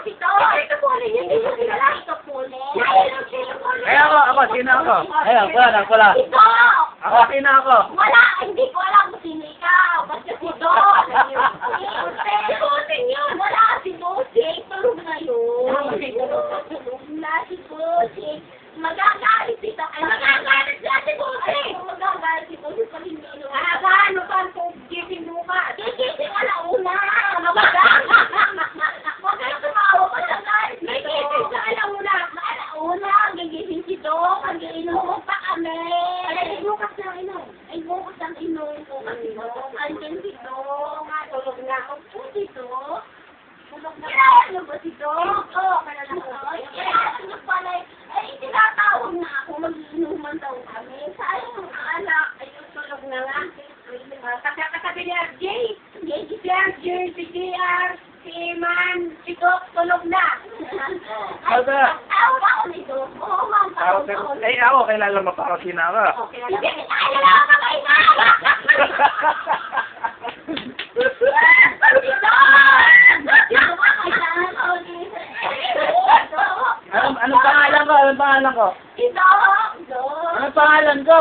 ito. Ito po ulit. Ito po ulit. Eh ako, sino ako? Ayun, pula. Ito! Ako, sino ako? Wala, hindi ko alam kung sino ikaw. Basta si Don. Si Bossing yun. Wala, si Bossing. Tulog na yun. Tulog na si Bossing. Magagalit ito. Ay, magagalit na si Bossing. Magagalit si Bossing pag hindi ino. Ano pa ang gising mo ka? Gising ka na una. Magagalit. Magagalit tumawa ka na guys. May gising ka na una. Una, gigising si Don. Mag-iinom pa kami. Ay, bukas ng inom. Ay, bukas ng inom. Bukas si Don. Andyan si Don. Tulog na ako po si Don. Tulog na ako. Ano ba si Don? Oo, kaya lang ako. Ano pala, ay, tinatawag na ako. Mag-iinuman daw kami. Sayang ang anak. Ay, tulog na nga. Katabi niya, Jay. Si RJ, si JR, si Iman, si Doc, tulog na. Ay, tawag ako ni Doc. Oo, ma'am. Eh ako, kilala mo pa ako, sino ako? Hindi kita kailangan ka kayo na! Anong pangalan ko? Ito! Anong pangalan ko?